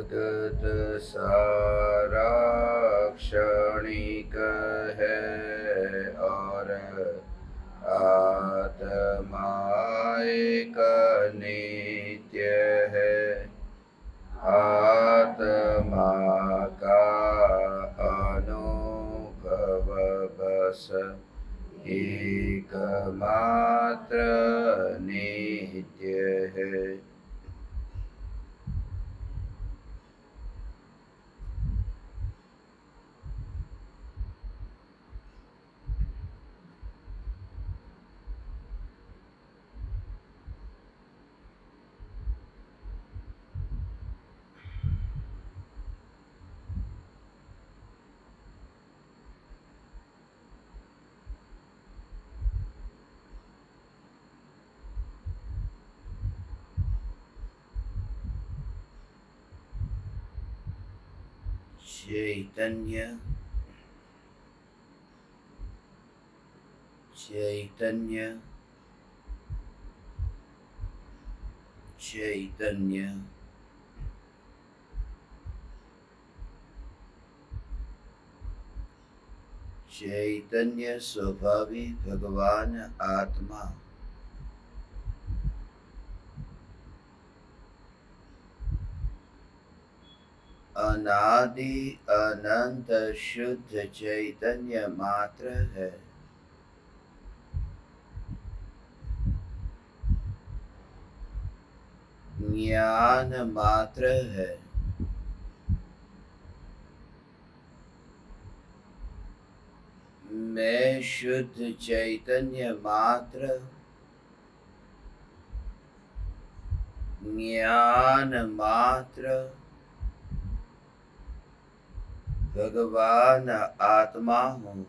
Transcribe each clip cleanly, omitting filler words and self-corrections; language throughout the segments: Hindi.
जगत सारा क्षणिक है और आत्मा एक नित्य है। आत्मा का अनुभव बस एकमात्र नित्य है। चैतन्य चैतन्य चैतन्य चैतन्य स्वभावी भगवान आत्मा अनादि अनंत शुद्ध चैतन्य मात्र है। ज्ञान मात्र है। मैं शुद्ध चैतन्य मात्र ज्ञान मात्र भगवान आत्मा हूँ।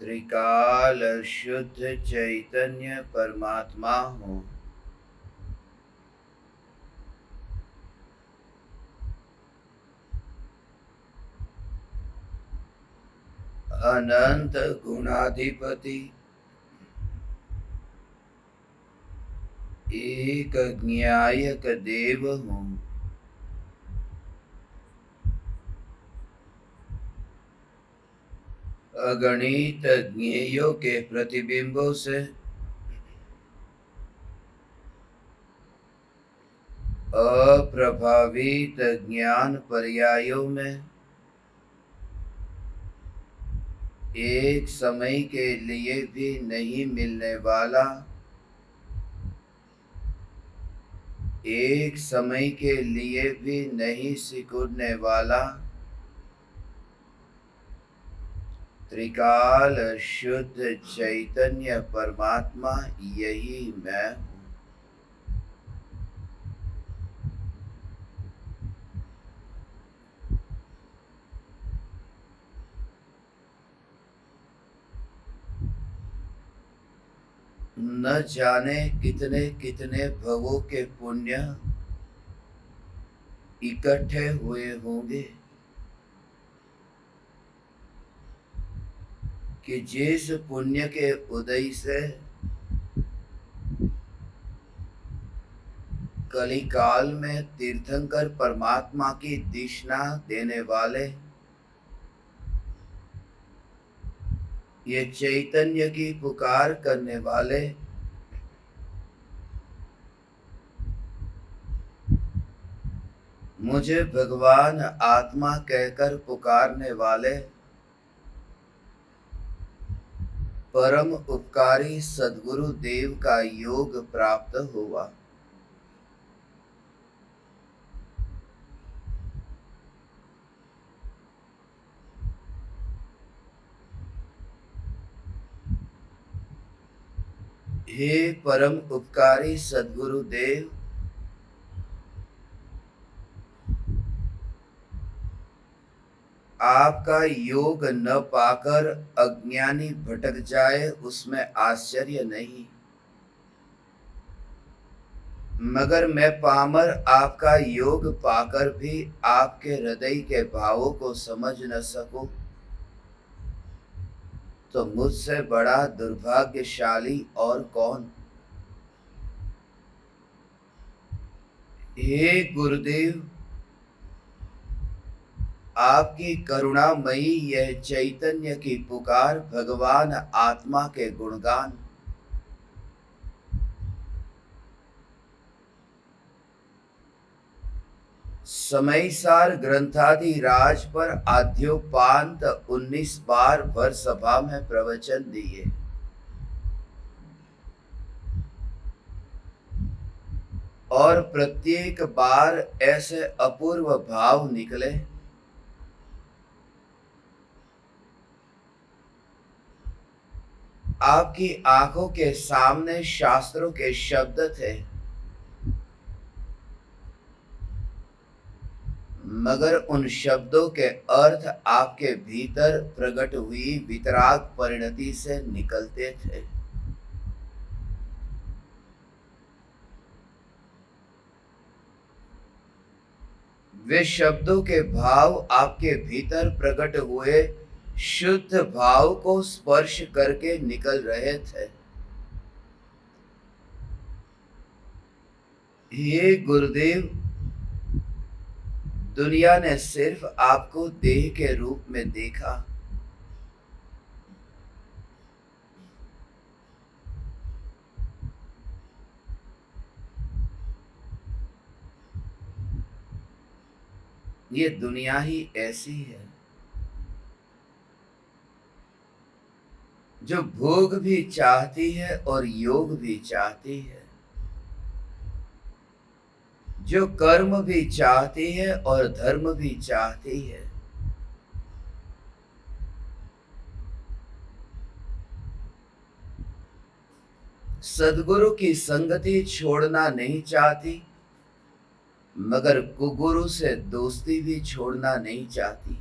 त्रिकाल शुद्ध चैतन्य परमात्मा हूँ। अनंत गुणाधिपति एक ज्ञायक देव हूँ। अगणित ज्ञेयों के प्रतिबिंबों से अप्रभावित ज्ञान पर्यायों में एक समय के लिए भी नहीं मिलने वाला, एक समय के लिए भी नहीं सिकुड़ने वाला त्रिकाल शुद्ध चैतन्य परमात्मा यही मैं हूँ। न जाने कितने कितने भवों के पुण्य इकट्ठे हुए होंगे कि जिस पुण्य के उदय से कलिकाल में तीर्थंकर परमात्मा की दिशा देने वाले ये चैतन्य की पुकार करने वाले मुझे भगवान आत्मा कहकर पुकारने वाले परम उपकारी सद्गुरु देव का योग प्राप्त हुआ। हे परम उपकारी सद्गुरु देव, आपका योग न पाकर अज्ञानी भटक जाए उसमें आश्चर्य नहीं, मगर मैं पामर आपका योग पाकर भी आपके हृदय के भावों को समझ न सकूं तो मुझसे बड़ा दुर्भाग्यशाली और कौन। हे गुरुदेव, आपकी करुणामयी यह चैतन्य की पुकार, भगवान आत्मा के गुणगान, समयसार ग्रंथादि राज पर आद्योपांत 19 बार भर सभा में प्रवचन दिए। और प्रत्येक बार ऐसे अपूर्व भाव निकले आपकी आंखों के सामने शास्त्रों के शब्द थे, मगर उन शब्दों के अर्थ आपके भीतर प्रकट हुई वितराग परिणति से निकलते थे। वे शब्दों के भाव आपके भीतर प्रकट हुए शुद्ध भाव को स्पर्श करके निकल रहे थे। हे गुरुदेव, दुनिया ने सिर्फ आपको देह के रूप में देखा, ये दुनिया ही ऐसी है जो भोग भी चाहती है और योग भी चाहती है, जो कर्म भी चाहती है और धर्म भी चाहती है। सद्गुरु की संगति छोड़ना नहीं चाहती, मगर कुगुरु से दोस्ती भी छोड़ना नहीं चाहती।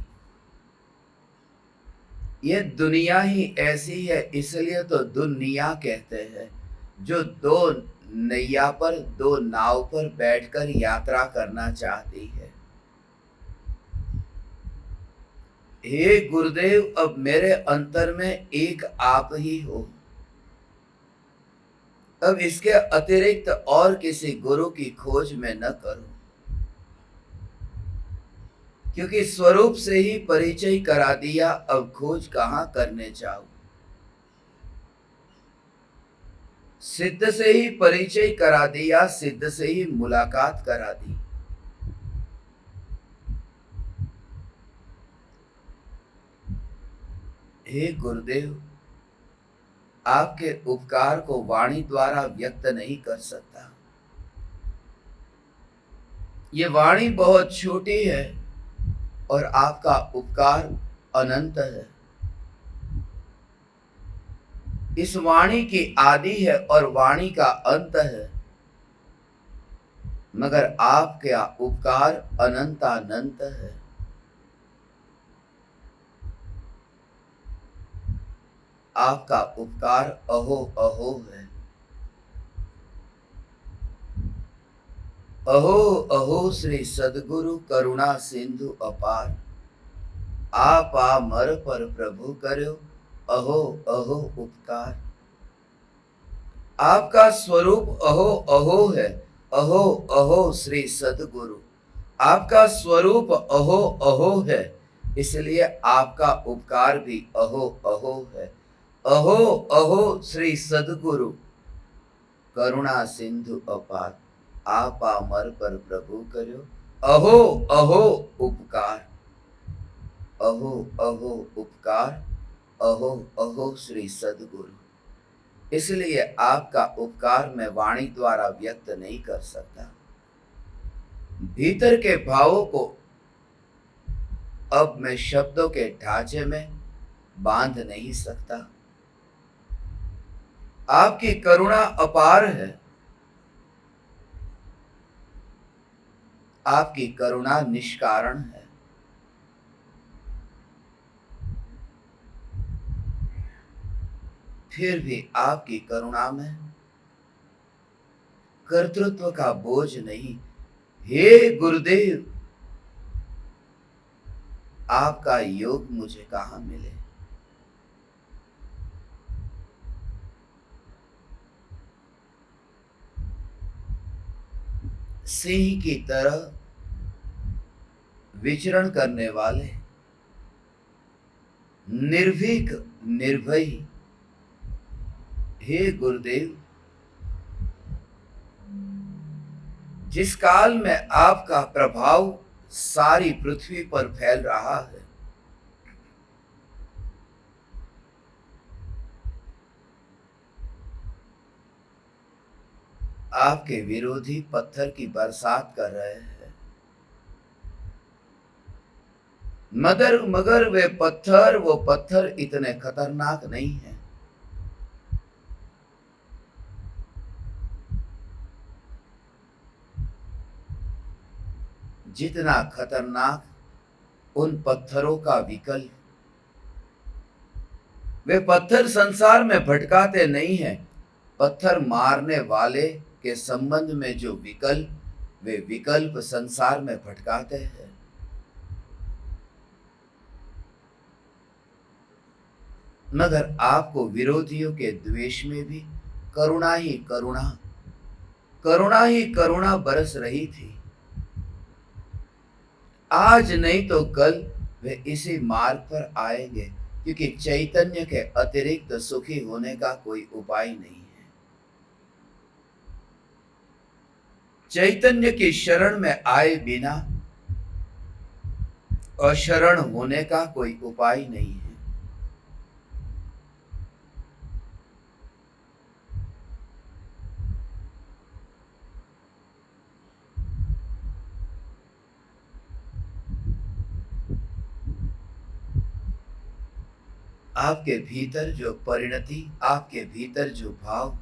ये दुनिया ही ऐसी है, इसलिए तो दुनिया कहते हैं, जो दो नैया पर, दो नाव पर बैठकर यात्रा करना चाहती है। हे गुरुदेव, अब मेरे अंतर में एक आप ही हो। अब इसके अतिरिक्त और किसी गुरु की खोज में न करो, क्योंकि स्वरूप से ही परिचय करा दिया, अब खोज कहां करने जाऊं। सिद्ध से ही परिचय करा दिया, सिद्ध से ही मुलाकात करा दी। हे गुरुदेव, आपके उपकार को वाणी द्वारा व्यक्त नहीं कर सकता। ये वाणी बहुत छोटी है और आपका उपकार अनंत है। इस वाणी की आदि है और वाणी का अंत है, मगर आपका उपकार अनंतानंत है। आपका उपकार अहो अहो है। अहो अहो श्री सद्गुरु करुणा सिंधु अपार, आप मर पर प्रभु करो अहो अहो उपकार। आपका स्वरूप अहो अहो है। अहो अहो श्री सद्गुरु, आपका स्वरूप अहो अहो है, इसलिए आपका उपकार भी अहो अहो है। अहो अहो श्री सद्गुरु करुणा सिंधु अपार, आप अमर पर प्रभु करो अहो अहो उपकार। अहो अहो उपकार, अहो अहो श्री सद्गुरु। इसलिए आपका उपकार मैं वाणी द्वारा व्यक्त नहीं कर सकता। भीतर के भावों को अब मैं शब्दों के ढांचे में बांध नहीं सकता। आपकी करुणा अपार है। आपकी करुणा निष्कारण है। फिर भी आपकी करुणा में कर्तृत्व का बोझ नहीं। हे गुरुदेव, आपका योग मुझे कहां मिले। सिंह की तरह विचरण करने वाले, निर्भीक निर्भयी, हे गुरुदेव, जिस काल में आपका प्रभाव सारी पृथ्वी पर फैल रहा है, आपके विरोधी पत्थर की बरसात कर रहे हैं, मगर वो पत्थर इतने खतरनाक नहीं है। जितना खतरनाक उन पत्थरों का विकल्प। वे पत्थर संसार में भटकाते नहीं हैं, पत्थर मारने वाले के संबंध में जो विकल्प, वे विकल्प संसार में भटकाते हैं। मगर आपको विरोधियों के द्वेष में भी करुणा ही करुणा, करुणा ही करुणा बरस रही थी। आज नहीं तो कल वे इसी मार्ग पर आएंगे, क्योंकि चैतन्य के अतिरिक्त सुखी होने का कोई उपाय नहीं है। चैतन्य की शरण में आए बिना अशरण होने का कोई उपाय नहीं है। आपके भीतर जो परिणति, आपके भीतर जो भाव,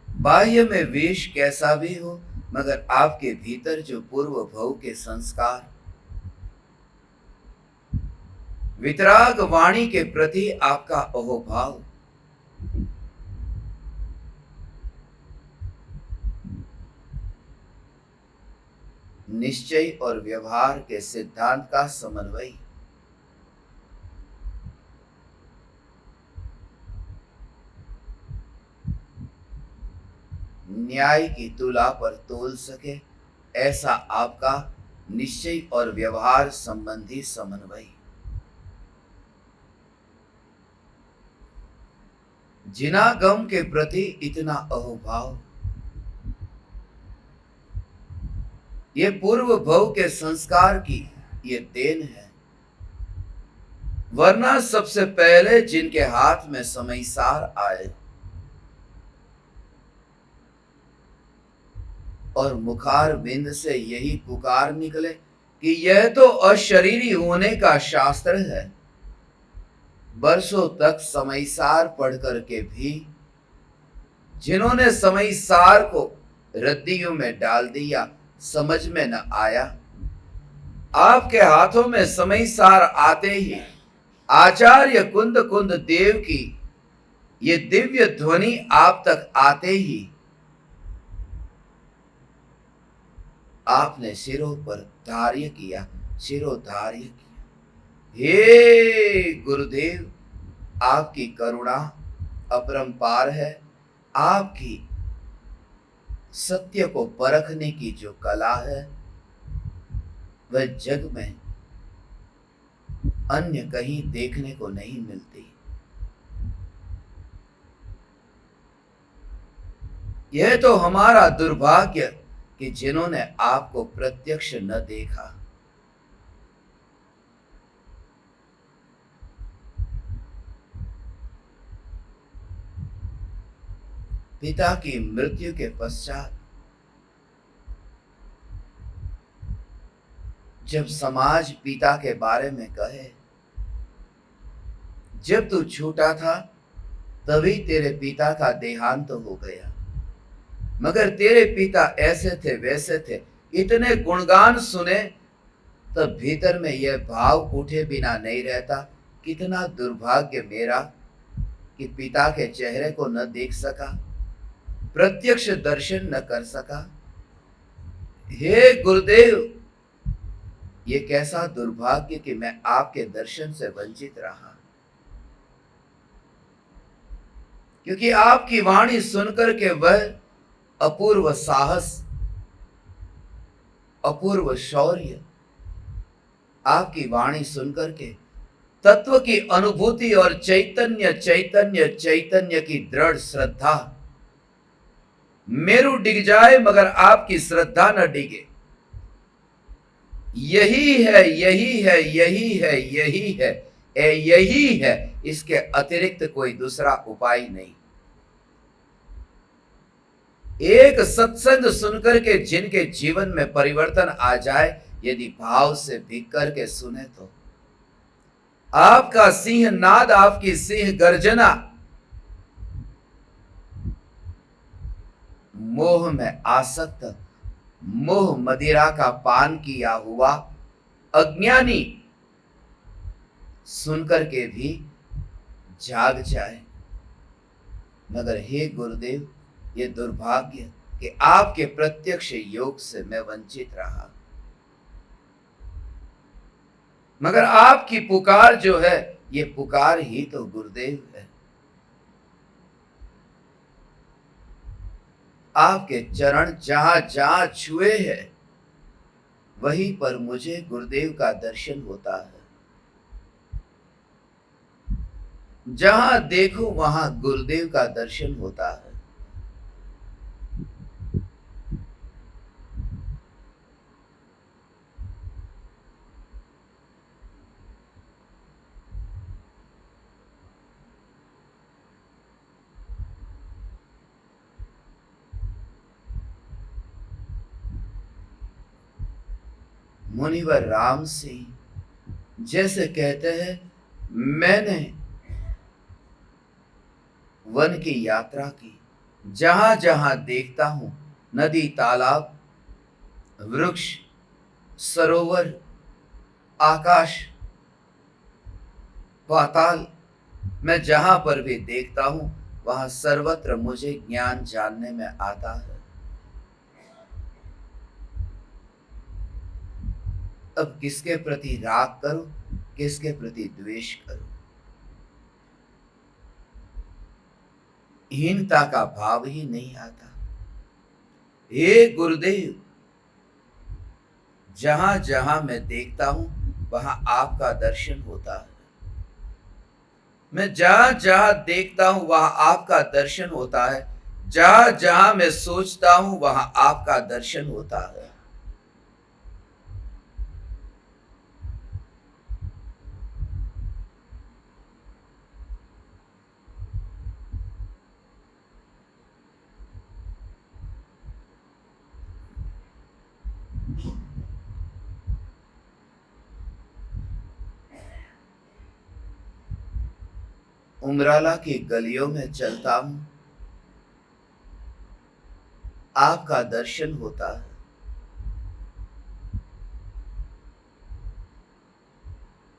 बाह्य में वेश कैसा भी हो, मगर आपके भीतर जो पूर्व भव के संस्कार, वितराग वाणी के प्रति आपका अहोभाव, निश्चय और व्यवहार के सिद्धांत का समन्वय, न्याय की तुला पर तोल सके ऐसा आपका निश्चय और व्यवहार संबंधी समन्वय, जिनागम के प्रति इतना अहोभाव, ये पूर्व भव के संस्कार की ये देन है। वरना सबसे पहले जिनके हाथ में समयसार आए और मुखार बिंद से यही पुकार निकले कि यह तो अशरीरी होने का शास्त्र है, बरसों तक समयसार पढ़ करके भी जिन्होंने समयसार को रद्दियों में डाल दिया, समझ में न आया, आपके हाथों में समयसार आते ही आचार्य कुंद कुंद देव की ये दिव्य ध्वनि आप तक आते ही आपने सिरों पर धार्य किया, शिरोधार्य किया। हे गुरुदेव, आपकी करुणा अपरंपार है। आपकी सत्य को परखने की जो कला है, वह जग में अन्य कहीं देखने को नहीं मिलती। यह तो हमारा दुर्भाग्य कि जिन्होंने आपको प्रत्यक्ष न देखा। पिता की मृत्यु के पश्चात जब समाज पिता के बारे में कहे, जब तू छोटा था तभी तेरे पिता का देहांत हो गया, मगर तेरे पिता ऐसे थे वैसे थे, इतने गुणगान सुने, तब भीतर में यह भाव उठे बिना नहीं रहता, कितना दुर्भाग्य मेरा कि पिता के चेहरे को न देख सका, प्रत्यक्ष दर्शन न कर सका। हे गुरुदेव, ये कैसा दुर्भाग्य कि मैं आपके दर्शन से वंचित रहा, क्योंकि आपकी वाणी सुनकर के वह अपूर्व साहस, अपूर्व शौर्य, आपकी वाणी सुनकर के तत्व की अनुभूति और चैतन्य चैतन्य चैतन्य की दृढ़ श्रद्धा, मेरू डिग जाए मगर आपकी श्रद्धा न डिगे। यही है, यही है, यही है, यही है, यही है, इसके अतिरिक्त कोई दूसरा उपाय नहीं। एक सत्संग सुनकर के जिनके जीवन में परिवर्तन आ जाए, यदि भाव से भीग करके सुने तो आपका सिंह नाद, आपकी सिंह गर्जना मोह में आसक्त, मोह मदिरा का पान किया हुआ अज्ञानी सुनकर के भी जाग जाए। मगर हे गुरुदेव, ये दुर्भाग्य कि आपके प्रत्यक्ष योग से मैं वंचित रहा। मगर आपकी पुकार जो है, ये पुकार ही तो गुरुदेव है। आपके चरण जहां जहां छुए हैं, वहीं पर मुझे गुरुदेव का दर्शन होता है। जहां देखो वहां गुरुदेव का दर्शन होता है। मुनिवर राम सिंह जैसे कहते हैं, मैंने वन की यात्रा की, जहां जहां देखता हूं नदी, तालाब, वृक्ष, सरोवर, आकाश, पाताल, मैं जहां पर भी देखता हूं वहां सर्वत्र मुझे ज्ञान जानने में आता है। अब किसके प्रति राग करूं, किसके प्रति द्वेष करूं? हीनता का भाव ही नहीं आता। हे गुरुदेव, जहां जहां मैं देखता हूं वहां आपका दर्शन होता है। मैं जहां जहां देखता हूं वहां आपका दर्शन होता है। जहां जहां मैं सोचता हूं वहां आपका दर्शन होता है। उमराला की गलियों में चलता हूं, आपका दर्शन होता है।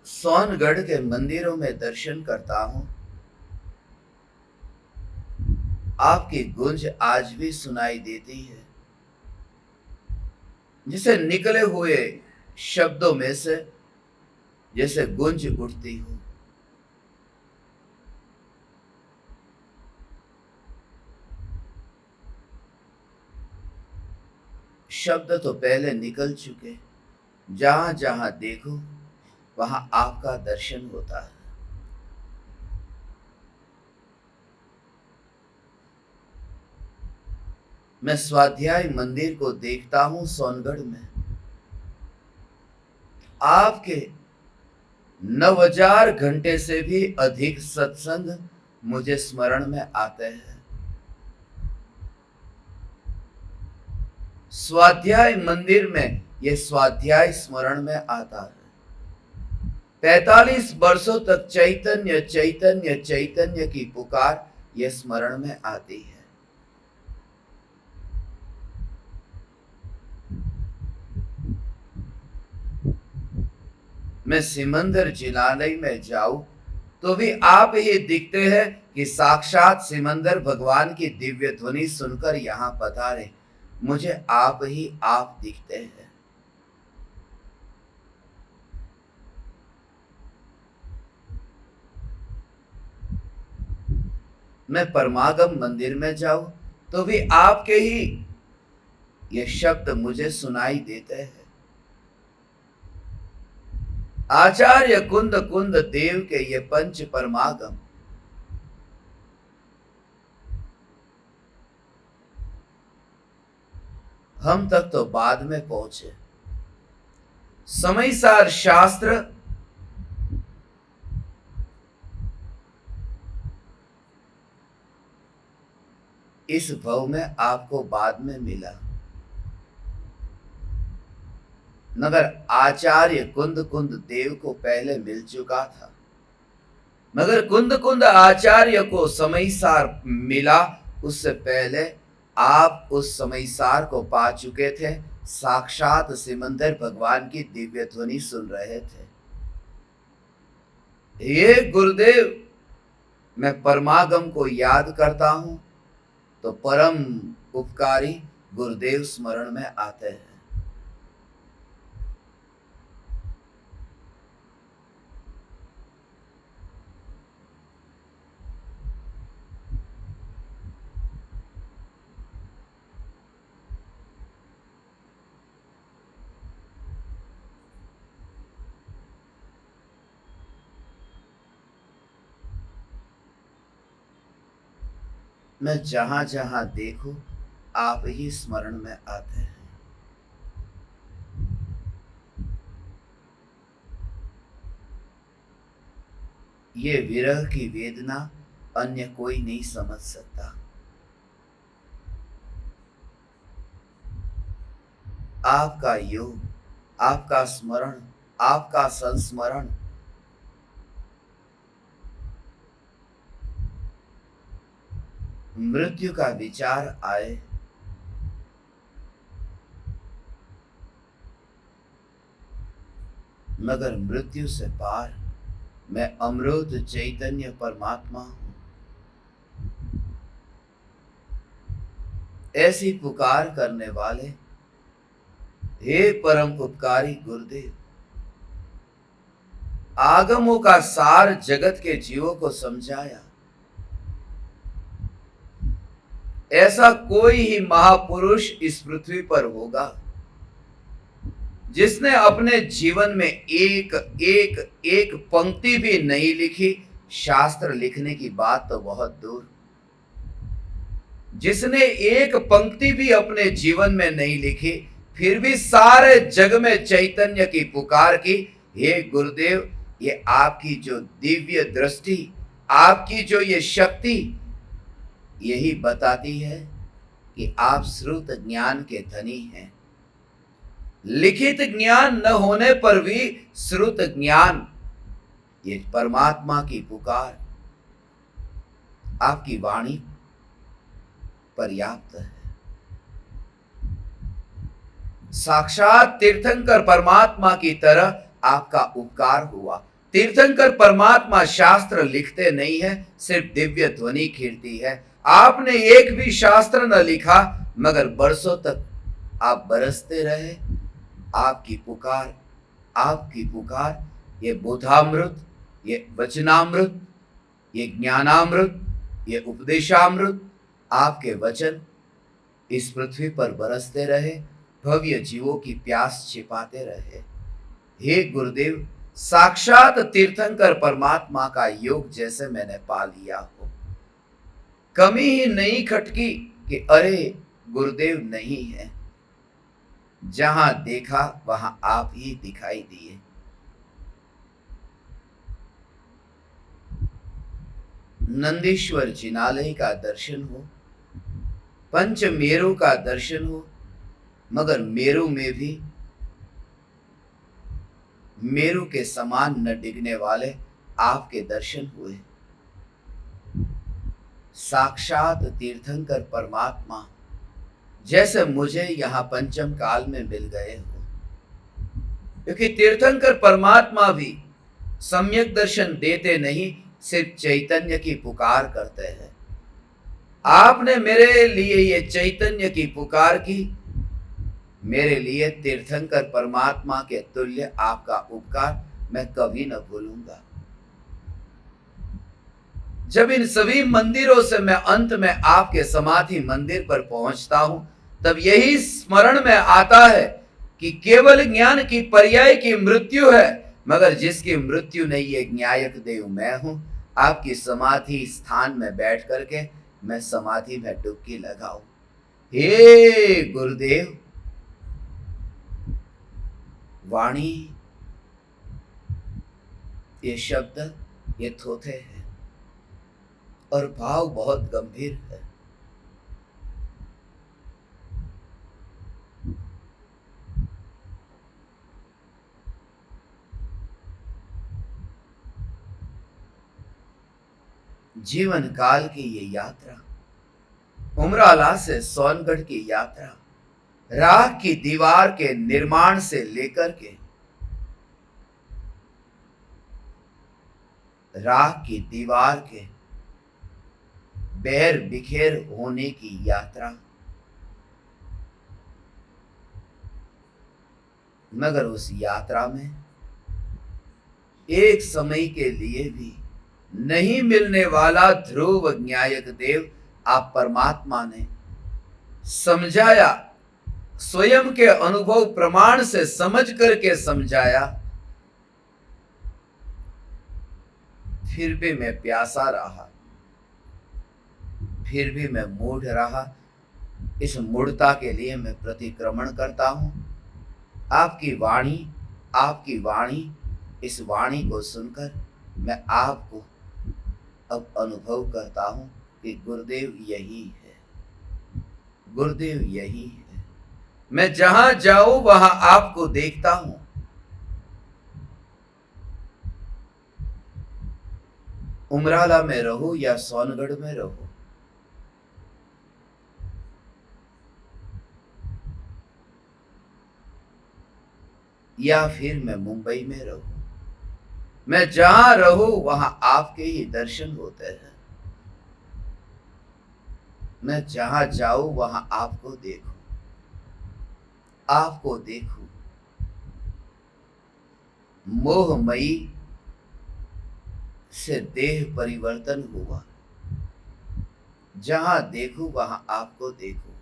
सोनगढ़ के मंदिरों में दर्शन करता हूं, आपकी गूंज आज भी सुनाई देती है। जिसे निकले हुए शब्दों में से जैसे गूंज उठती हो। शब्द तो पहले निकल चुके, जहां जहां देखो वहां आपका दर्शन होता है। मैं स्वाध्याय मंदिर को देखता हूं सोनगढ़ में। आपके 9000 घंटे से भी अधिक सत्संग मुझे स्मरण में आते हैं। स्वाध्याय मंदिर में यह स्वाध्याय स्मरण में आता है। 45 वर्षों तक चैतन्य चैतन्य चैतन्य की पुकार यह स्मरण में आती है। मैं सिमंदर जिलालय में जाऊं तो भी आप ही दिखते हैं कि साक्षात सिमंदर भगवान की दिव्य ध्वनि सुनकर यहां पधारे। मुझे आप ही आप दिखते हैं। मैं परमागम मंदिर में जाऊं तो भी आपके ही ये शब्द मुझे सुनाई देते हैं। आचार्य कुंद कुंद देव के ये पंच परमागम हम तक तो बाद में पहुंचे। समयसार शास्त्र इस भव में आपको बाद में मिला, मगर आचार्य कुंद कुंद देव को पहले मिल चुका था। मगर कुंद कुंद आचार्य को समयसार मिला, उससे पहले आप उस समयसार को पा चुके थे। साक्षात सिमंदर भगवान की दिव्य ध्वनि सुन रहे थे। ये गुरुदेव, मैं परमागम को याद करता हूं तो परम उपकारी गुरुदेव स्मरण में आते हैं। मैं जहां जहां देखूं आप ही स्मरण में आते हैं। ये विरह की वेदना अन्य कोई नहीं समझ सकता। आपका योग, आपका स्मरण, आपका संस्मरण मृत्यु का विचार आए, मगर मृत्यु से पार मैं अमृत चैतन्य परमात्मा हूं, ऐसी पुकार करने वाले हे परम उपकारी गुरुदेव, आगमों का सार जगत के जीवों को समझाया। ऐसा कोई ही महापुरुष इस पृथ्वी पर होगा जिसने अपने जीवन में एक एक एक पंक्ति भी नहीं लिखी। शास्त्र लिखने की बात तो बहुत दूर, जिसने एक पंक्ति भी अपने जीवन में नहीं लिखी, फिर भी सारे जग में चैतन्य की पुकार की। हे गुरुदेव, ये आपकी जो दिव्य दृष्टि, आपकी जो ये शक्ति, यही बताती है कि आप श्रुत ज्ञान के धनी हैं। लिखित ज्ञान न होने पर भी श्रुत ज्ञान, ये परमात्मा की पुकार, आपकी वाणी पर्याप्त है। साक्षात तीर्थंकर परमात्मा की तरह आपका उपकार हुआ। तीर्थंकर परमात्मा शास्त्र लिखते नहीं है, सिर्फ दिव्य ध्वनि खींचती है। आपने एक भी शास्त्र न लिखा, मगर बरसों तक आप बरसते रहे। आपकी पुकार, आपकी पुकार, ये बोधामृत, ये वचनामृत, ये ज्ञानामृत, ये उपदेशामृत, आपके वचन इस पृथ्वी पर बरसते रहे, भव्य जीवों की प्यास छिपाते रहे। हे गुरुदेव, साक्षात तीर्थंकर परमात्मा का योग जैसे मैंने पा लिया हो। कमी ही नहीं खटकी कि अरे गुरुदेव नहीं है। जहां देखा वहां आप ही दिखाई दिए। नंदीश्वर जिनालय का दर्शन हो, पंच मेरु का दर्शन हो, मगर मेरु में भी मेरु के समान न डिगने वाले आपके दर्शन हुए। साक्षात तीर्थंकर परमात्मा जैसे मुझे यहां पंचम काल में मिल गए हो, क्योंकि तीर्थंकर परमात्मा भी सम्यक दर्शन देते नहीं, सिर्फ चैतन्य की पुकार करते हैं। आपने मेरे लिए ये चैतन्य की पुकार की, मेरे लिए तीर्थंकर परमात्मा के तुल्य आपका उपकार मैं कभी न भूलूंगा। जब इन सभी मंदिरों से मैं अंत में आपके समाधि मंदिर पर पहुंचता हूं, तब यही स्मरण में आता है कि केवल ज्ञान की पर्याय की मृत्यु है, मगर जिसकी मृत्यु नहीं है ज्ञायक देव मैं हूं। आपकी समाधि स्थान में बैठ करके मैं समाधि में डुबकी लगाऊं। हे गुरुदेव, वाणी, ये शब्द, ये थोथे हैं और भाव बहुत गंभीर है। जीवन काल की ये यात्रा, उमराला से सोनगढ़ की यात्रा, राख की दीवार के निर्माण से लेकर के राख की दीवार के बैर बिखेर होने की यात्रा, मगर उस यात्रा में एक समय के लिए भी नहीं मिलने वाला ध्रुव ज्ञायक देव आप परमात्मा ने समझाया, स्वयं के अनुभव प्रमाण से समझ करके समझाया। फिर भी मैं प्यासा रहा, फिर भी मैं मूढ़ रहा। इस मूढ़ता के लिए मैं प्रतिक्रमण करता हूं। आपकी वाणी, इस वाणी को सुनकर मैं आपको अब अनुभव करता हूं कि गुरुदेव यही है, गुरुदेव यही है। मैं जहां जाऊं वहां आपको देखता हूं। उमराला में रहो या सोनगढ़ में रहो, या फिर मैं मुंबई में रहूं, मैं जहां रहूं वहां आपके ही दर्शन होते हैं। मैं जहां जाऊं वहां आपको देखूं, आपको देखूं। मोहमयी से देह परिवर्तन हुआ, जहां देखूं वहां आपको देखूं।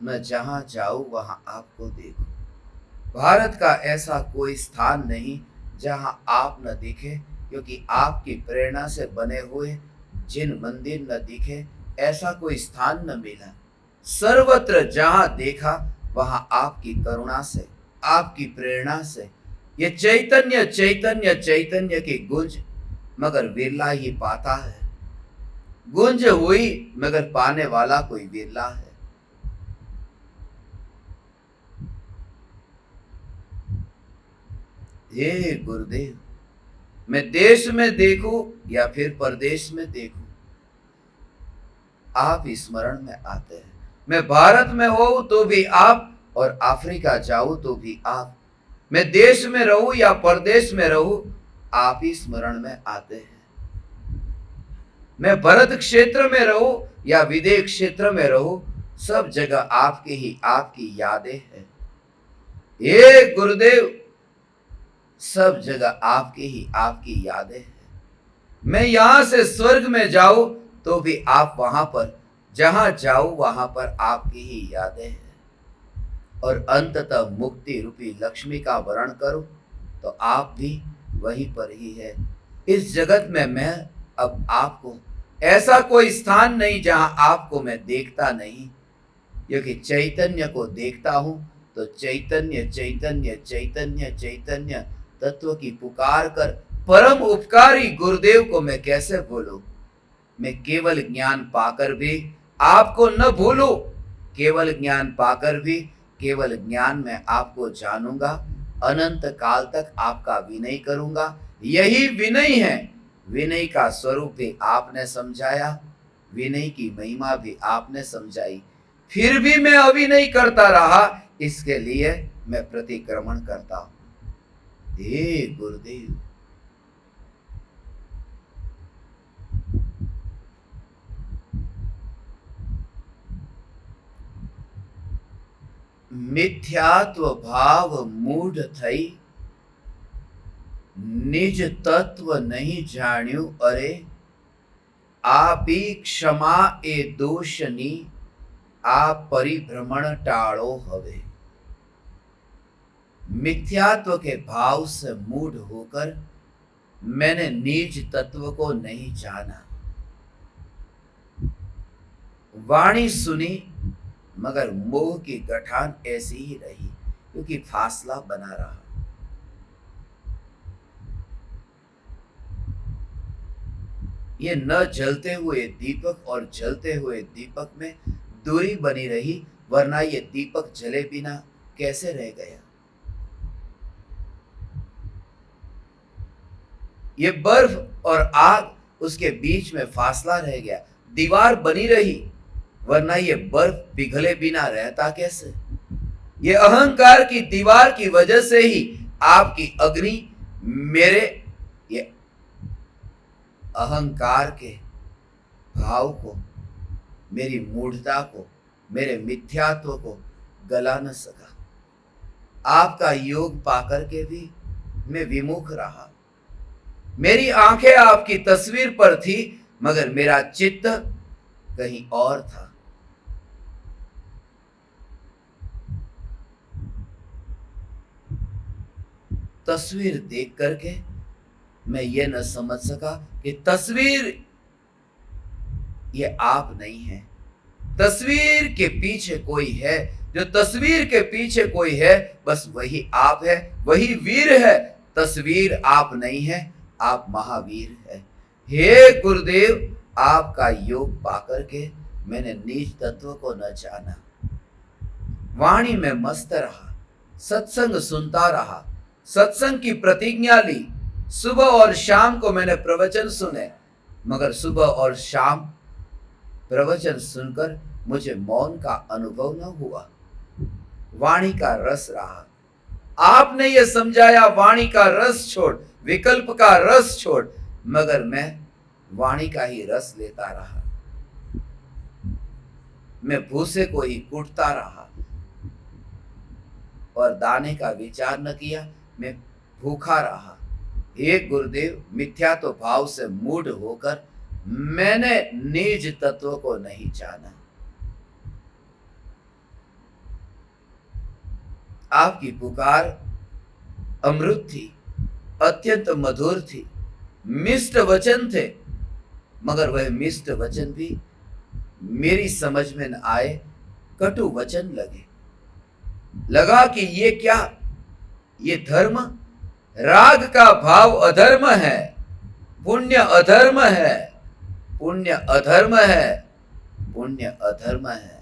मैं जहां जाऊं वहां आपको देखूं। भारत का ऐसा कोई स्थान नहीं जहां आप न दिखे, क्योंकि आपकी प्रेरणा से बने हुए जिन मंदिर न दिखे, ऐसा कोई स्थान न मिला। सर्वत्र जहां देखा वहां आपकी करुणा से, आपकी प्रेरणा से ये चैतन्य चैतन्य चैतन्य की गूंज मगर विरला ही पाता है। गूंज हुई मगर पाने वाला कोई विरला है। हे गुरुदेव, मैं देश में देखूं या फिर परदेश में देखूं, आप स्मरण में आते हैं। मैं भारत में हो तो भी आप, और अफ्रीका जाऊं तो भी आप। मैं देश में रहूं या परदेश में रहूं, आप ही स्मरण में आते हैं। मैं भरत क्षेत्र में रहूं या विदेश क्षेत्र में रहूं, सब जगह आपके ही आपकी यादें हैं। हे गुरुदेव, सब जगह आपकी ही आपकी यादें हैं। मैं यहां से स्वर्ग में जाऊं तो भी आप वहां पर, जहां जाऊं वहां पर आपकी ही यादें हैं। और अंततः मुक्ति रूपी लक्ष्मी का वर्ण करूं तो आप भी वहीं पर ही है। इस जगत में मैं अब आपको, ऐसा कोई स्थान नहीं जहां आपको मैं देखता नहीं, क्योंकि चैतन्य को देखता हूं तो चैतन्य चैतन्य चैतन्य चैतन्य तत्व की पुकार कर परम उपकारी गुरुदेव को मैं कैसे भूलूं। मैं केवल ज्ञान पाकर भी आपको न भूलूं, केवल ज्ञान पाकर भी केवल ज्ञान में आपको जानूंगा। अनंत काल तक आपका विनय करूंगा। यही विनय है। विनय का स्वरूप भी आपने समझाया, विनय की महिमा भी आपने समझाई, फिर भी मैं अविनय करता रहा। इसके लिए मैं प्रतिक्रमण करता हूं। हे गुरुदेव, मिथ्यात्व भाव मूढ़ थई, निज तत्व नहीं जाण्यू अरे, आपी क्षमा ए दोषनी, आप परिभ्रमण टाड़ो हवे। मिथ्यात्व के भाव से मूढ़ होकर मैंने निज तत्व को नहीं जाना। वाणी सुनी मगर मोह की गठान ऐसी ही रही, क्योंकि फासला बना रहा। ये न जलते हुए दीपक और जलते हुए दीपक में दूरी बनी रही, वरना ये दीपक जले बिना कैसे रह गया। ये बर्फ और आग, उसके बीच में फासला रह गया, दीवार बनी रही, वरना ये बर्फ पिघले बिना रहता कैसे। ये अहंकार की दीवार की वजह से ही आपकी अग्नि मेरे ये अहंकार के भाव को, मेरी मूढ़ता को, मेरे मिथ्यात्व को गला न सका। आपका योग पाकर के भी मैं विमुख रहा। मेरी आंखें आपकी तस्वीर पर थी, मगर मेरा चित्त कहीं और था। तस्वीर देख करके मैं ये न समझ सका कि तस्वीर ये आप नहीं है। तस्वीर के पीछे कोई है, जो तस्वीर के पीछे कोई है बस वही आप है, वही वीर है। तस्वीर आप नहीं है, आप महावीर है। हे गुरुदेव, आपका योग पाकर के मैंने निज तत्व को न जाना। वाणी में मस्त रहा, सत्संग सुनता रहा, सत्संग की प्रतिज्ञा ली। सुबह और शाम को मैंने प्रवचन सुने, मगर सुबह और शाम प्रवचन सुनकर मुझे मौन का अनुभव न हुआ। वाणी का रस रहा। आपने ये समझाया वाणी का रस छोड़, विकल्प का रस छोड़, मगर मैं वाणी का ही रस लेता रहा। मैं भूसे को ही कूटता रहा और दाने का विचार न किया। मैं भूखा रहा। हे गुरुदेव, मिथ्या तो भाव से मूढ़ होकर मैंने निज तत्व को नहीं जाना। आपकी पुकार अमृत थी, अत्यंत मधुर थी, मिष्ट वचन थे, मगर वह मिष्ट वचन भी मेरी समझ में न आए, कटु वचन लगे। लगा कि ये क्या, ये धर्म, राग का भाव अधर्म है, पुण्य अधर्म है, पुण्य अधर्म है, पुण्य अधर्म है।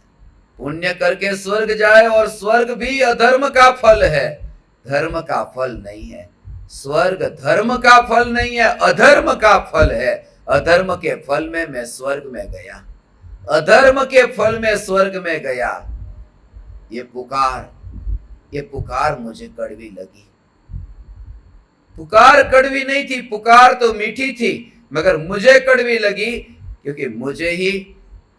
पुण्य करके स्वर्ग जाए और स्वर्ग भी अधर्म का फल है, धर्म का फल नहीं है। स्वर्ग धर्म का फल नहीं है, अधर्म का फल है। अधर्म के फल में मैं स्वर्ग में गया, अधर्म के फल में स्वर्ग में गया। ये पुकार मुझे कड़वी लगी। पुकार कड़वी नहीं थी, पुकार तो मीठी थी, मगर मुझे कड़वी लगी, क्योंकि मुझे ही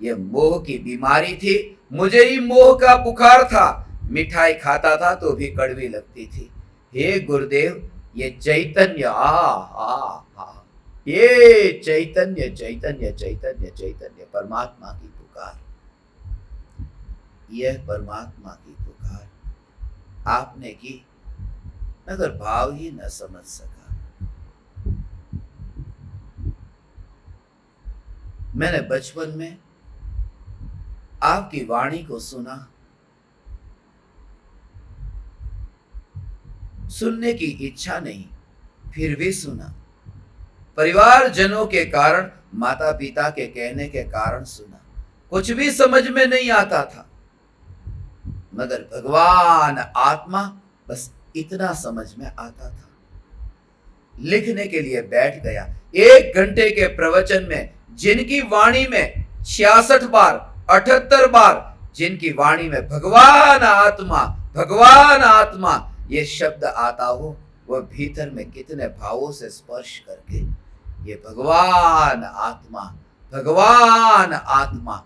ये मोह की बीमारी थी, मुझे ही मोह का बुखार था। मिठाई खाता था तो भी कड़वी लगती थी। हे गुरुदेव, ये चैतन्य, ये चैतन्य चैतन्य चैतन्य चैतन्य, परमात्मा की पुकार, यह परमात्मा की पुकार आपने की, मगर भाव ही न समझ सका। मैंने बचपन में आपकी वाणी को सुना, सुनने की इच्छा नहीं, फिर भी सुना। परिवारजनों के कारण, माता पिता के कहने के कारण सुना। कुछ भी समझ में नहीं आता था, मगर भगवान आत्मा, बस इतना समझ में आता था। लिखने के लिए बैठ गया। 1 घंटे के प्रवचन में जिनकी वाणी में 66 बार, 78 बार, जिनकी वाणी में भगवान आत्मा, भगवान आत्मा ये शब्द आता हो, वह भीतर में कितने भावों से स्पर्श करके ये भगवान आत्मा, भगवान आत्मा,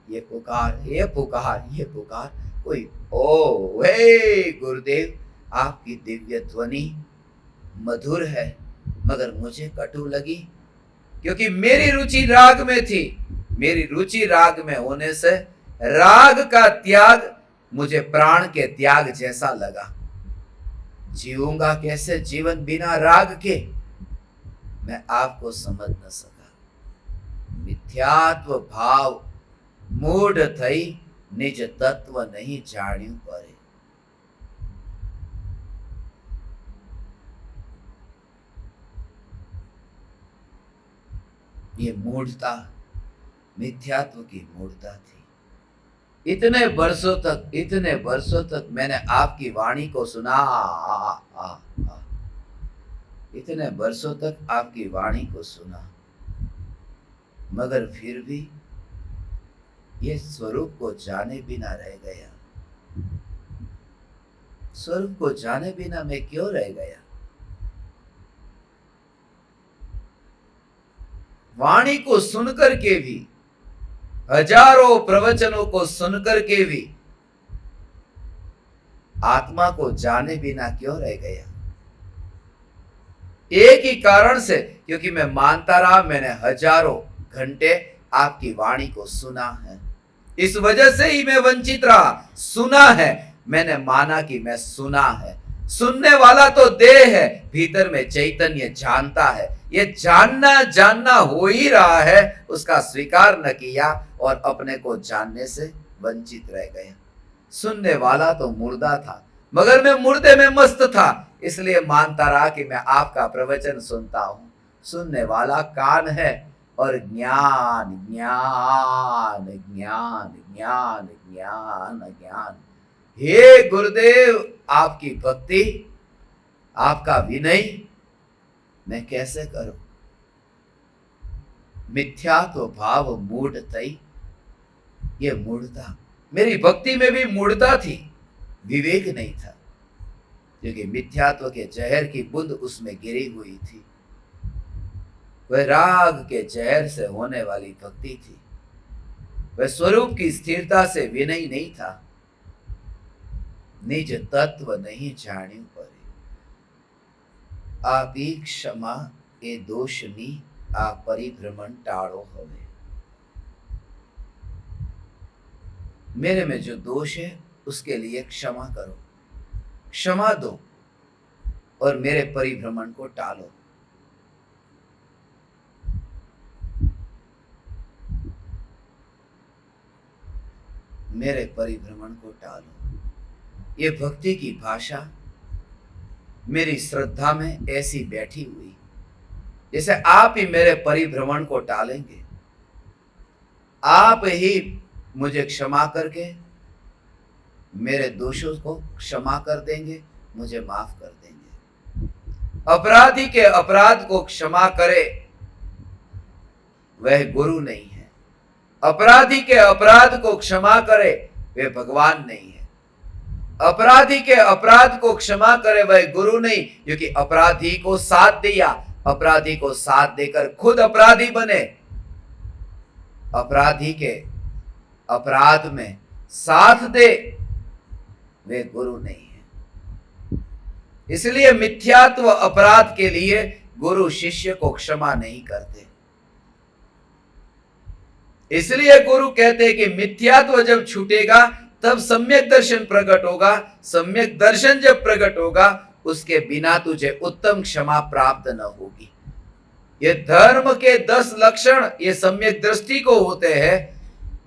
ये पुकार, ये पुकार, ये पुकार। कोई ओ वे गुरुदेव, आपकी दिव्य ध्वनि मधुर है, मगर मुझे कटु लगी, क्योंकि मेरी रुचि राग में थी। मेरी रुचि राग में होने से राग का त्याग मुझे प्राण के त्याग जैसा लगा। जीऊंगा कैसे जीवन बिना राग के, मैं आपको समझ न सका। मिथ्यात्व भाव मूढ़ थई, निज तत्व नहीं जाण्यु परे। ये मूढ़ता मिथ्यात्व की मूढ़ता थी। इतने वर्षों तक मैंने आपकी वाणी को सुना। इतने वर्षों तक आपकी वाणी को सुना, मगर फिर भी ये स्वरूप को जाने बिना रह गया। स्वरूप को जाने बिना मैं क्यों रह गया? वाणी को सुनकर के भी, हजारों प्रवचनों को सुनकर के भी आत्मा को जाने बिना क्यों रह गया? एक ही कारण से, क्योंकि मैं मानता रहा मैंने हजारों घंटे आपकी वाणी को सुना है। इस वजह से ही मैं वंचित रहा। सुना है, मैंने माना कि मैं सुना है। सुनने वाला तो देह है, भीतर में चैतन्य जानता है। ये जानना हो ही रहा है, उसका स्वीकार न किया और अपने को जानने से वंचित रह गया। सुनने वाला तो मुर्दा था, मगर मैं मुर्दे में मस्त था, इसलिए मानता रहा कि मैं आपका प्रवचन सुनता हूं। सुनने वाला कान है और ज्ञान ज्ञान ज्ञान ज्ञान ज्ञान ज्ञान। हे गुरुदेव, आपकी भक्ति, आपका विनय मैं कैसे करूं? मिथ्या तो भाव मूढ़ तई, ये मूढ़ता, मेरी भक्ति में भी मूढ़ता थी, विवेक नहीं था, क्योंकि मिथ्यात्व के जहर की बूंद उसमें गिरी हुई थी। वह राग के जहर से होने वाली भक्ति थी। वह स्वरूप की स्थिरता से विनय नहीं था। निज तत्व नहीं जाण्यु परे, आपी क्षमा ए दोषनी, आ परिभ्रमण टाळो हवे। मेरे में जो दोष है उसके लिए क्षमा करो, क्षमा दो और मेरे परिभ्रमण को टालो। मेरे परिभ्रमण को टालो। ये भक्ति की भाषा मेरी श्रद्धा में ऐसी बैठी हुई, जैसे आप ही मेरे परिभ्रमण को टालेंगे, आप ही मुझे क्षमा करके मेरे दोषों को क्षमा कर देंगे, मुझे माफ कर देंगे। अपराधी के अपराध को क्षमा करे वह गुरु नहीं है। अपराधी के अपराध को क्षमा करे वह भगवान नहीं है। अपराधी के अपराध को क्षमा करे वह गुरु नहीं, क्योंकि अपराधी को साथ दिया, अपराधी को साथ देकर खुद अपराधी बने। अपराधी के अपराध में साथ दे वे गुरु नहीं है। इसलिए मिथ्यात्व अपराध के लिए गुरु शिष्य को क्षमा नहीं करते। इसलिए गुरु कहते हैं कि मिथ्यात्व जब छूटेगा तब सम्यक दर्शन प्रकट होगा। सम्यक दर्शन जब प्रकट होगा उसके बिना तुझे उत्तम क्षमा प्राप्त न होगी। ये धर्म के 10 लक्षण ये सम्यक दृष्टि को होते हैं।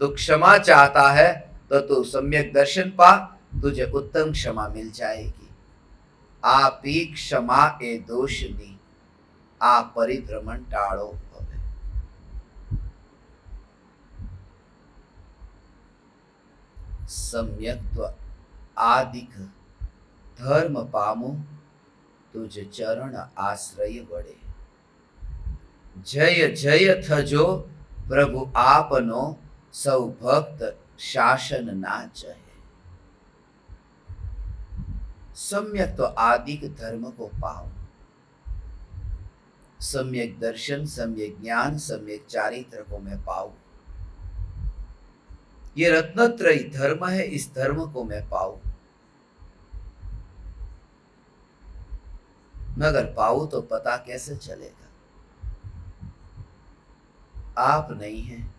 तो क्षमा चाहता है तो तू सम्यक दर्शन पा, तुझे उत्तम क्षमा मिल जाएगी। आप ही क्षमा ए दोषनी, आप परिभ्रमण टाळो हवे। सम्यक्त्व आदिक धर्म पामो, तुझ चरण आश्रय वडे। जय जय थजो प्रभु आपनो, सौ भक्त शासन ना चहे। सम्यक तो आदिक धर्म को पाओ, सम्यक दर्शन, सम्यक ज्ञान, सम्यक चारित्र को मैं पाऊं। ये रत्नत्रयी धर्म है, इस धर्म को मैं पाऊं। मगर पाऊं तो पता कैसे चलेगा? आप नहीं हैं,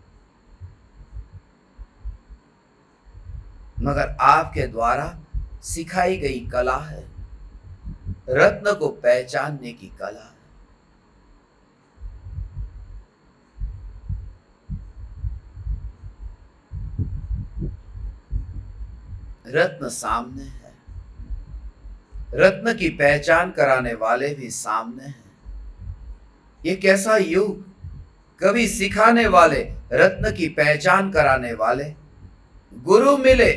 मगर आपके द्वारा सिखाई गई कला है, रत्न को पहचानने की कला है। रत्न सामने है, रत्न की पहचान कराने वाले भी सामने हैं। ये कैसा युग! कभी सिखाने वाले, रत्न की पहचान कराने वाले गुरु मिले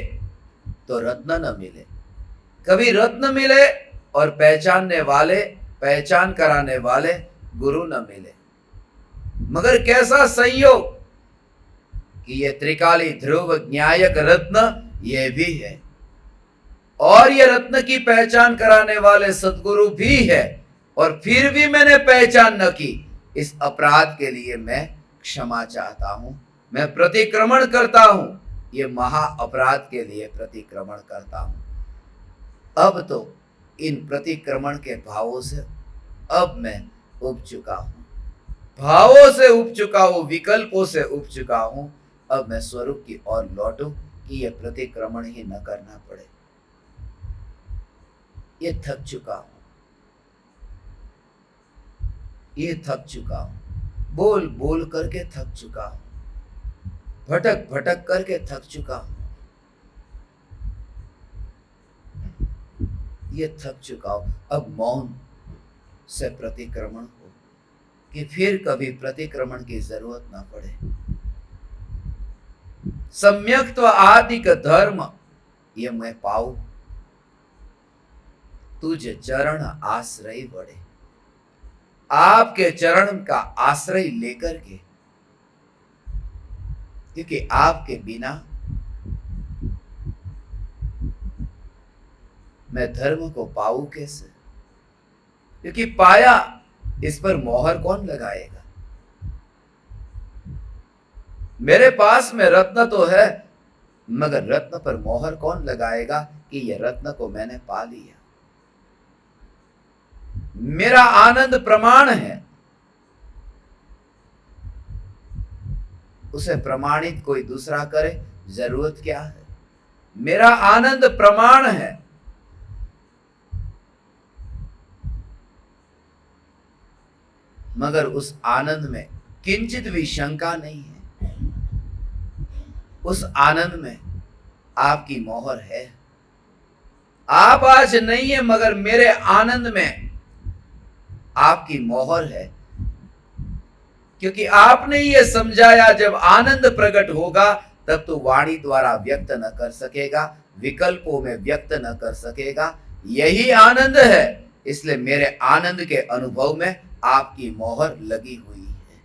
तो रत्न न मिले, कभी रत्न मिले और पहचानने वाले, पहचान कराने वाले गुरु न मिले। मगर कैसा संयोग कि ये त्रिकाली ध्रुव न्यायक रत्न ये भी है, और ये रत्न की पहचान कराने वाले सदगुरु भी है, और फिर भी मैंने पहचान न की। इस अपराध के लिए मैं क्षमा चाहता हूं, मैं प्रतिक्रमण करता हूं, ये महा अपराध के लिए प्रतिक्रमण करता हूं। अब तो इन प्रतिक्रमण के भावों से अब मैं उब चुका हूं, भावों से उब चुका हूं, विकल्पों से उब चुका हूं। अब मैं स्वरूप की ओर लौटूं कि यह प्रतिक्रमण ही न करना पड़े। ये थक चुका हूं, ये थक चुका हूं, बोल बोल करके थक चुका हूं, भटक भटक करके थक चुका हूं, ये थक चुका हूं। अब मौन से प्रतिक्रमण हो कि फिर कभी प्रतिक्रमण की जरूरत ना पड़े। सम्यक्त्व आदिक धर्म ये मैं पाऊं, तुझ चरण आश्रय बड़े। आपके चरण का आश्रय लेकर के, क्योंकि आपके बिना मैं धर्म को पाऊं कैसे? क्योंकि पाया, इस पर मोहर कौन लगाएगा? मेरे पास में रत्न तो है, मगर रत्न पर मोहर कौन लगाएगा कि यह रत्न को मैंने पा लिया? मेरा आनंद प्रमाण है, उसे प्रमाणित कोई दूसरा करे, जरूरत क्या है? मेरा आनंद प्रमाण है, मगर उस आनंद में किंचित भी शंका नहीं है। उस आनंद में आपकी मोहर है। आप आज नहीं है, मगर मेरे आनंद में आपकी मोहर है, क्योंकि आपने ये समझाया जब आनंद प्रकट होगा तब तो वाणी द्वारा व्यक्त न कर सकेगा, विकल्पों में व्यक्त न कर सकेगा। यही आनंद है, इसलिए मेरे आनंद के अनुभव में आपकी मोहर लगी हुई है।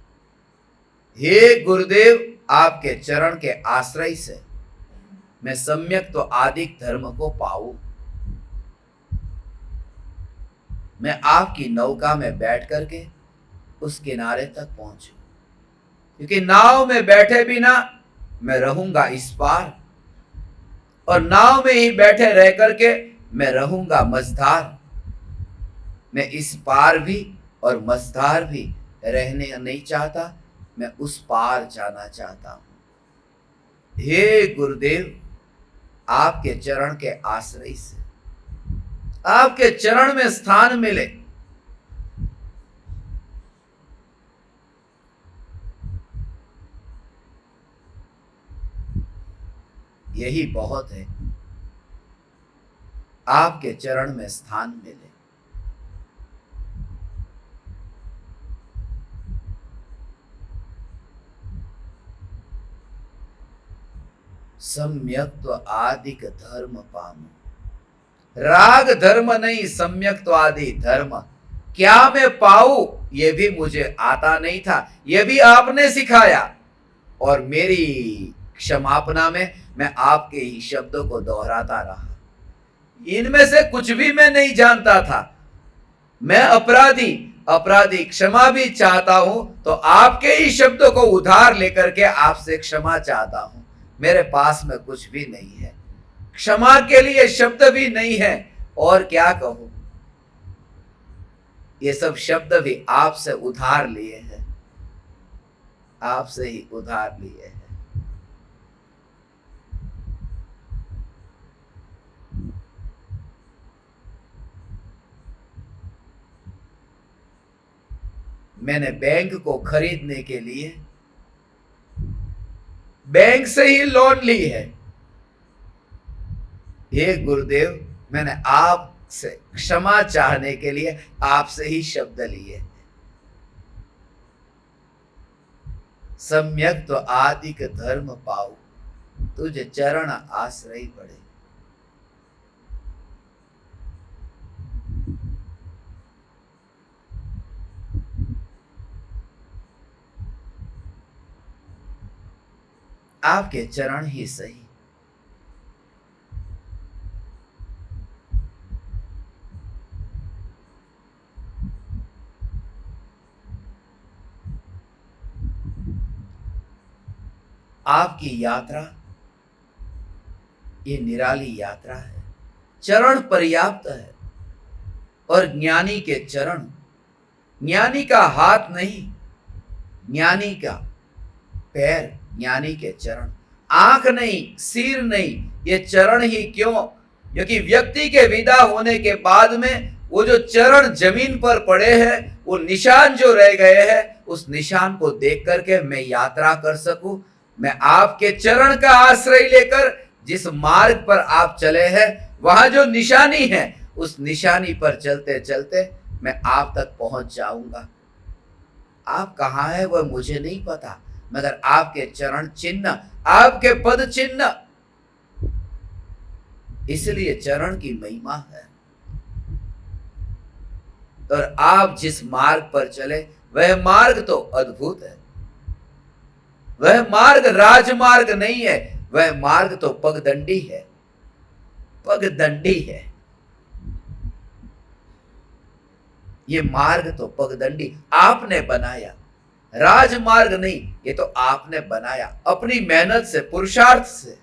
हे गुरुदेव, आपके चरण के आश्रय से मैं सम्यक तो आदिक धर्म को पाऊं, मैं आपकी नौका में बैठ करके उस किनारे तक पहुंचूं, क्योंकि नाव में बैठे बिना मैं रहूंगा इस पार, और नाव में ही बैठे रह करके मैं रहूंगा मझधार। मैं इस पार भी और मझधार भी रहने नहीं चाहता, मैं उस पार जाना चाहता हूं। हे गुरुदेव, आपके चरण के आश्रय से, आपके चरण में स्थान मिले, यही बहुत है। आपके चरण में स्थान मिले, सम्यक्त्व आदिक धर्म पामो। राग धर्म नहीं, सम्यक्त्व आदि धर्म क्या मैं पाऊं, यह भी मुझे आता नहीं था, यह भी आपने सिखाया। और मेरी क्षमापना में मैं आपके ही शब्दों को दोहराता रहा। इनमें से कुछ भी मैं नहीं जानता था। मैं अपराधी, अपराधी क्षमा भी चाहता हूं, तो आपके ही शब्दों को उधार लेकर के आपसे क्षमा चाहता हूं। मेरे पास में कुछ भी नहीं है, क्षमा के लिए शब्द भी नहीं है, और क्या कहूं। ये सब शब्द भी आपसे उधार लिए हैं, आपसे ही उधार लिए हैं। मैंने बैंक को खरीदने के लिए बैंक से ही लोन ली है। हे गुरुदेव, मैंने आपसे क्षमा चाहने के लिए आपसे ही शब्द लिए। सम्यक तो आदिक धर्म पाऊ, तुझे चरण आश्रय पड़े। आपके चरण ही सही। आपकी यात्रा ये निराली यात्रा है, चरण पर्याप्त है। और ज्ञानी के चरण, ज्ञानी का हाथ नहीं, ज्ञानी का पैर, ज्ञानी के चरण, आंख नहीं, सिर नहीं, ये चरण ही क्यों, क्योंकि व्यक्ति के विदा होने के बाद में वो जो चरण जमीन पर पड़े हैं, वो निशान जो रह गए हैं, उस निशान को देख करके मैं यात्रा कर सकूं। मैं आपके चरण का आश्रय लेकर जिस मार्ग पर आप चले हैं, वहां जो निशानी है, उस निशानी पर चलते चलते मैं आप तक पहुंच जाऊंगा। आप कहां है वह मुझे नहीं पता, मगर आपके चरण चिन्ह, आपके पद चिन्ह, इसलिए चरण की महिमा है। और आप जिस मार्ग पर चले वह मार्ग तो अद्भुत है। वह मार्ग राजमार्ग नहीं है, वह मार्ग तो पगदंडी है, पगदंडी है। ये मार्ग तो पगदंडी आपने बनाया, राजमार्ग नहीं, ये तो आपने बनाया अपनी मेहनत से, पुरुषार्थ से।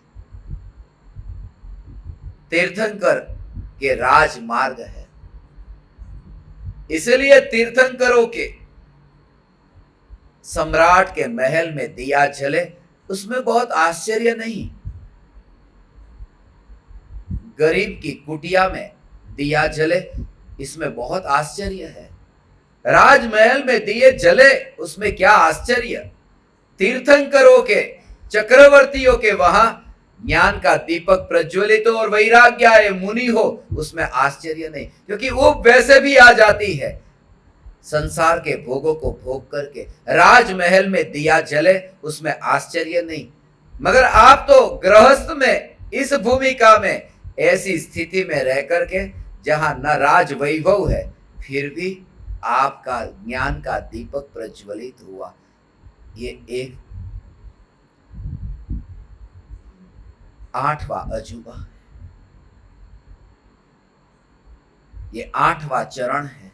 तीर्थंकर के राजमार्ग है, इसलिए तीर्थंकरों के सम्राट के महल में दिया जले, उसमें बहुत आश्चर्य नहीं। गरीब की कुटिया में दिया जले, इसमें बहुत आश्चर्य है। राजमहल में दिए जले, उसमें क्या आश्चर्य। तीर्थंकरों के, चक्रवर्तियों के वहां ज्ञान का दीपक प्रज्वलित हो और वैराग्य मुनि हो, उसमें आश्चर्य नहीं, क्योंकि वो वैसे भी आ जाती है। संसार के भोगों को भोग करके राजमहल में दिया जले, उसमें आश्चर्य नहीं। मगर आप तो गृहस्थ में, इस भूमिका में, ऐसी स्थिति में रह करके जहां न राज वैभव है, फिर भी आपका ज्ञान का दीपक प्रज्वलित हुआ। ये एक 8वां अजूबा है, ये 8वां चरण है,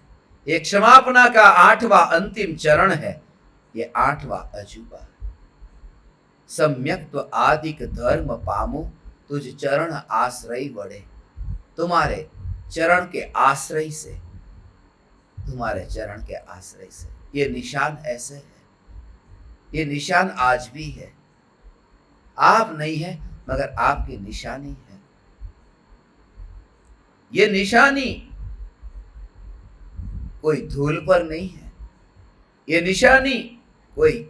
ये क्षमापना का 8वां अंतिम चरण है, ये 8वां अजूबा है। सम्यक आदिक धर्म पामु, तुझ चरण आश्रय बढ़े। तुम्हारे चरण के आश्रय से, तुम्हारे चरण के आश्रय से, ये निशान ऐसे है, ये निशान आज भी है। आप नहीं है, मगर आपकी निशानी है। ये निशानी कोई धूल पर नहीं है, ये निशानी कोई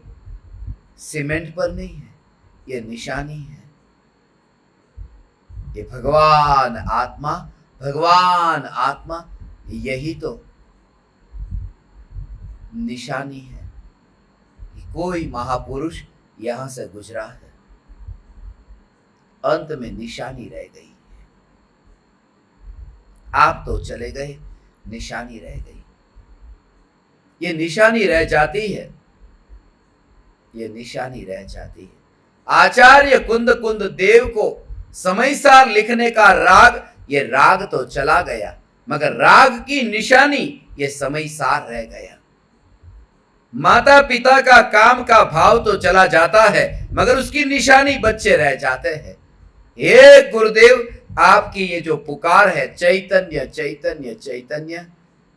सीमेंट पर नहीं है, ये निशानी है। ये भगवान आत्मा, भगवान आत्मा, यही तो निशानी है कि कोई महापुरुष यहां से गुजरा है, अंत में निशानी रह गई। आप तो चले गए, निशानी रह गई। ये निशानी रह जाती है, ये निशानी रह जाती है। आचार्य कुंद कुंद देव को समयसार लिखने का राग, ये राग तो चला गया, मगर राग की निशानी ये समयसार रह गया। माता पिता का काम का भाव तो चला जाता है, मगर उसकी निशानी बच्चे रह जाते हैं। हे गुरुदेव, आपकी ये जो पुकार है, चैतन्य चैतन्य चैतन्य,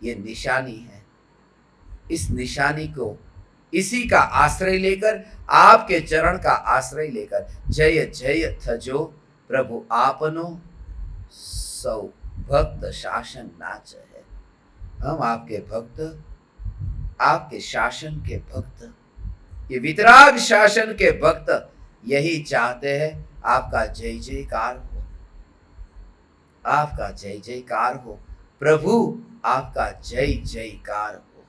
ये निशानी है। इस निशानी को, इसी का आश्रय लेकर, आपके चरण का आश्रय लेकर, जय जय थजो प्रभु आपनो सौ भक्त शासन नाच है। हम आपके भक्त, आपके शासन के भक्त, ये वितराग शासन के भक्त यही चाहते हैं आपका जय जयकार हो, आपका जय जयकार हो प्रभु, आपका जय जयकार हो,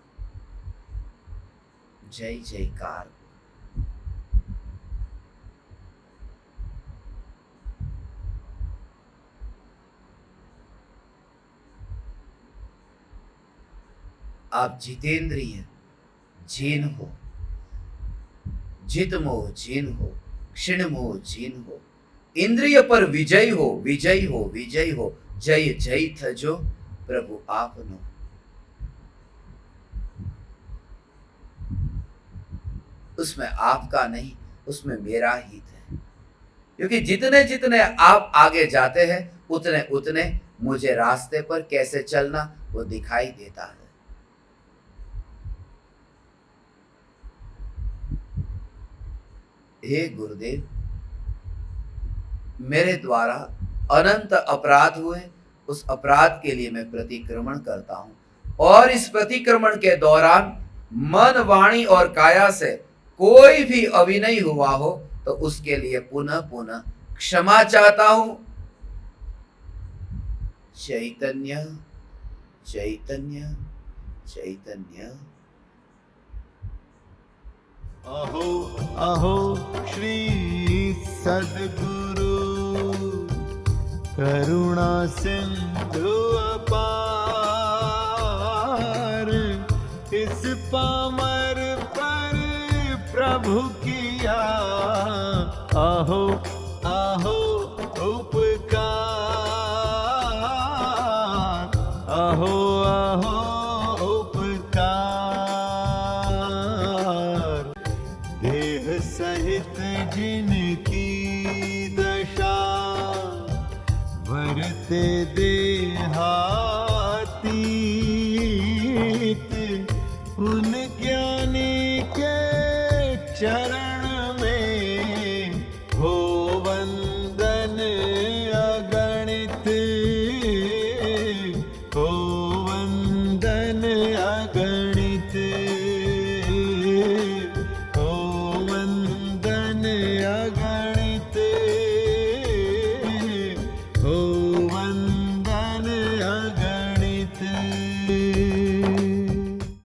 जय जयकार हो। आप जितेंद्रिय जीन हो, जित मोह जीन हो, क्षीण मोह जीन हो, इंद्रिय पर विजय हो, विजय हो, विजय हो, जय जय थजो प्रभु आपनो। उसमें आपका नहीं, उसमें मेरा हित है, क्योंकि जितने जितने आप आगे जाते हैं उतने उतने मुझे रास्ते पर कैसे चलना वो दिखाई देता है। हे गुरुदेव, मेरे द्वारा अनंत अपराध हुए, उस अपराध के लिए मैं प्रतिक्रमण करता हूं, और इस प्रतिक्रमण के दौरान मन, वाणी और काया से कोई भी अभिनय हुआ हो तो उसके लिए पुनः पुनः क्षमा चाहता हूं। चैतन्य चैतन्य चैतन्य। अहो अहो श्री सद्गुरु करुणा सिंधु अपार, इस पामर पर प्रभु किया अहो अहो उपकार, अहो अहो सहित जिनकी दशा वरते देहातीत, उन ज्ञानी के चरण